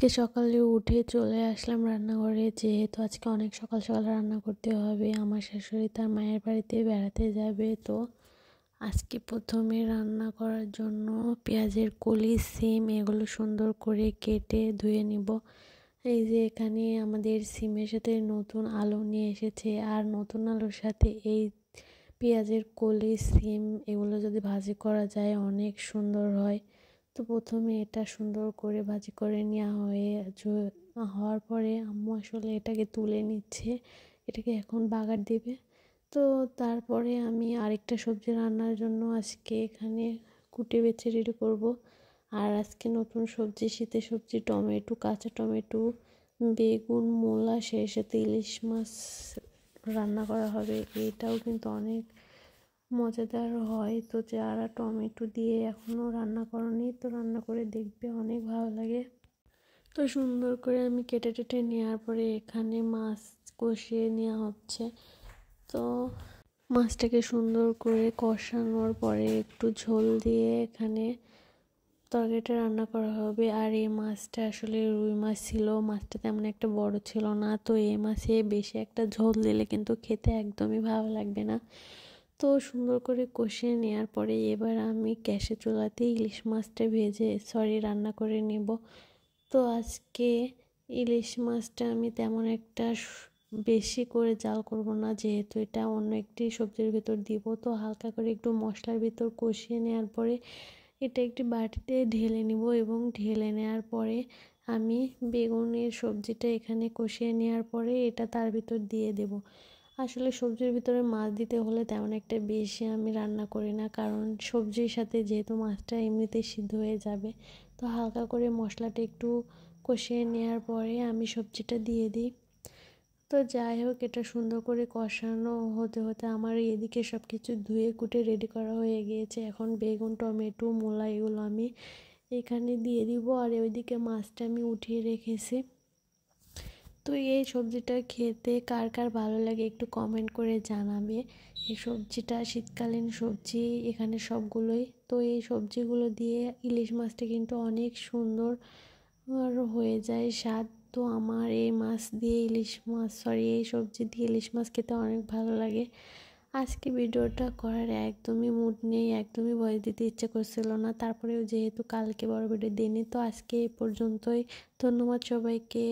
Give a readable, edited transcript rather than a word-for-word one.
আজকে সকালে উঠে চলে আসলাম রান্নাঘরে, যেহেতু আজকে অনেক সকাল সকাল রান্না করতে হবে। আমার শাশুড়ি তার মায়ের বাড়িতে বেড়াতে যাবে, তো আজকে প্রথমে রান্না করার জন্য পেঁয়াজের কলি, সিম এগুলো সুন্দর করে কেটে ধুয়ে নিব। এই যে এখানে আমাদের সিমের সাথে নতুন আলু নিয়ে এসেছে, আর নতুন আলুর সাথে এই পেঁয়াজের কলি, সিম এগুলো যদি ভাজি করা যায় অনেক সুন্দর হয়। তো প্রথমে এটা সুন্দর করে ভাজি করে নেওয়া হওয়ার পরে আম্মু আসলে এটাকে তুলে নিচ্ছে, এটাকে এখন বাগার দিবে। তো তারপরে আমি আরেকটা সবজি রান্নার জন্য আজকে এখানে কুটে বেছে রেডি করব। আর আজকে নতুন সবজি, শীতের সবজি, টমেটো, কাঁচা টমেটো, বেগুন, মূলা, সেই সাথে ইলিশ মাছ রান্না করা হবে। এটাও কিন্তু অনেক মজাদার হয়। তো যারা টমেটো দিয়ে এখনও রান্না করনি, তো রান্না করে দেখবে, অনেক ভালো লাগে। তো সুন্দর করে আমি কেটে টেটে নেওয়ার পরে এখানে মাছ কষিয়ে নেওয়া হচ্ছে। তো মাছটাকে সুন্দর করে কষানোর পরে একটু ঝোল দিয়ে এখানে তরকারিটা রান্না করা হবে। আর এই মাছটা আসলে রুই মাছ ছিল, মাছটা তেমন একটা বড় ছিল না। তো এই মাছে বেশি একটা ঝোল দিলে কিন্তু খেতে একদমই ভালো লাগবে না। তো সুন্দর করে কষিয়ে নেওয়ার পরে এবার আমি গ্যাসের চুলাতে ইলিশ মাছটা রান্না করে নেব। তো আজকে ইলিশ মাছটা আমি তেমন একটা বেশি করে জাল করব না, যেহেতু এটা অন্য একটি সবজির ভিতর দিব। তো হালকা করে একটু মশলার ভিতর কষিয়ে নেওয়ার পরে এটা একটি বাটিতে ঢেলে নিব, এবং ঢেলে নেওয়ার পরে আমি বেগুনের সবজিটা এখানে কষিয়ে নেওয়ার পরে এটা তার ভিতর দিয়ে দেব। আসলে সবজির ভিতরে মাছ দিতে হলে তেমন একটা বেশি আমি রান্না করি না, কারণ সবজির সাথে যেহেতু মাছটা এমনিতেই সিদ্ধ হয়ে যাবে। তো হালকা করে মশলাটা একটু কষিয়ে নেওয়ার পরে আমি সবজিটা দিয়ে দিই। তো যাই হোক, এটা সুন্দর করে কষানো হতে হতে আমার এদিকে সব কিছু ধুয়ে কুটে রেডি করা হয়ে গিয়েছে। এখন বেগুন, টমেটো, মূলা এগুলো আমি এখানে দিয়ে দিব, আর ওইদিকে মাছটা আমি উঠিয়ে রেখেছি। তো এই সবজিটা খেতে কার কার ভালো লাগে একটু কমেন্ট করে জানাবে। এই সবজিটা শীতকালীন সবজি এখানে সবগুলোই। তো এই সবজিগুলো দিয়ে ইলিশ মাছটা কিন্তু অনেক সুন্দর হয়ে যায় স্বাদ। তো আমার এই সবজি দিয়ে ইলিশ মাছ খেতে অনেক ভালো লাগে। আজকে ভিডিওটা করার একদমই মুড নেই, একদমই ভয়েস দিতে ইচ্ছে করছিল না। তারপরেও যেহেতু কালকে বড় ভিডিও দিইনি, তো আজকে এই পর্যন্তই। ধন্যবাদ সবাইকে।